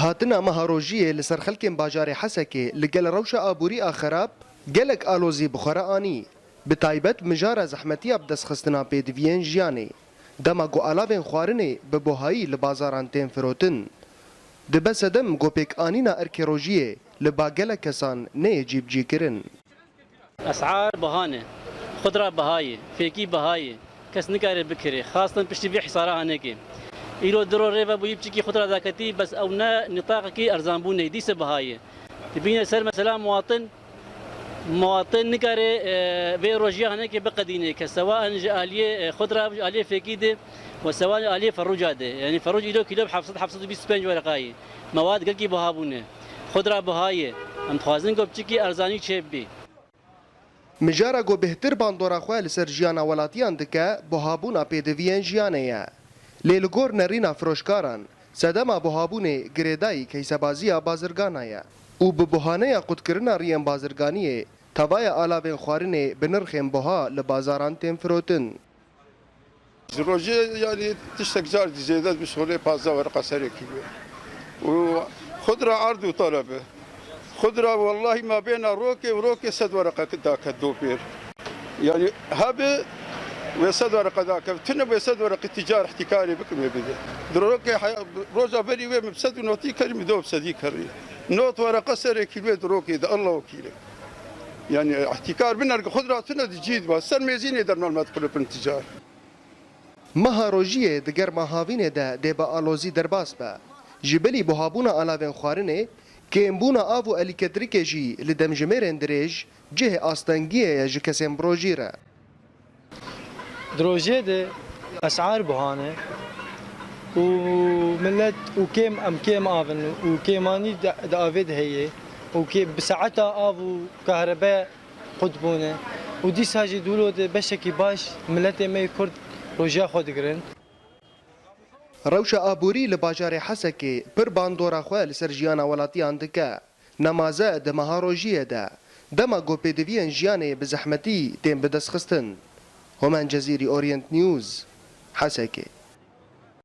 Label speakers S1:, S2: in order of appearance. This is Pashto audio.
S1: هاتنا مهاروجیه لسر خلکن باجار حسکه لگل روش آبوری آخراب گلک آلوزی بخورا آنی به تایبت مجار زحمتی بدست خستنا پیدوین جیانه دما گو آلابین خوارنه به بوهایی لبازاران تین فروتن دبس دم گو پیک آنینا ارکیروجیه لبا گلک کسان نه جیب جی کرن
S2: اسعار بهانه خضره بهایی فیکی بهایی کس نکاره بکره خاصة پشتی بی حصارها نکی ایرو درو ریبا بویب چکی خضره داکتی بس او نه نطاق کی ارزان بونه دیس بهایی تبین سر مثلا مواطن نکاره به روجیه هنکی بقدینه که سواء آلیه خضره آلیه فیکی ده وسواء آلیه فروجه ده يعني فروج ایلو کیلو بحفصد 25 ورقایی مواد گلکی بها بونه خضره بهایی ام خوازن گو بچکی ارزانی چه بی
S1: مجارا گو بهتر باندورا خواه لسر جیانا ولاتیان دکه بوهابونا پیدوین جیانه یا لیلگور نرینا فروشکاران سدما بوهابونه گریدایی کیسبازیا بازرگانه یا او به بوهانه قدکرنا ریم بازرگانیه تبای آلابین خوارنه بنرخیم بوها لبازاران تیم فروتن
S3: روجه يعني تشتك جار زيادات بسهولة 15 ورقة سريع كيلو وخضرة عرض وطلبة خضرة والله ما بين روكي وروكي 100 ورقة ذاك الدوبير يعني هبه و100 ورقة ذاك تنب 100 ورقة تجار احتكاري بكم يبدأ دروكي روجا بري وين بسد ونوتي كريم دوب سدي كري نوت ورقة سريع كيلو دروكي إذا الله وكيله يعني احتكار بنرجع خضرة تند جيد بس سر ميزين يقدر ما تدخل بالتجار
S1: مهاروجیه دگر مهاوینه ده ده با آلوزی درباس با جبلی بوهابونا آلاوین خوارنه که امبونا آو و الیکتریک جی لدم جمیرن دریج جه آستنگیه جه کسیم بروجیره
S4: دروجه ده اسعار بهانه وملت وكيم ام كيم آفن وكيماني دا آفيد هي وكي بساعتها آفو كهرباء قطبونه وديس هاجي دولو ده بشكي باش ملت مي كرد روجا خود گرن
S1: روش آبوری لباجار حسکه پر باندورا خواه لسر جیانا ولاتیان دکه نمازه ده مهاروجیه ده دما گو پیدوین جیانه بزحمتی تیم بدست خستن همان جزیری اورینت نیوز حسکه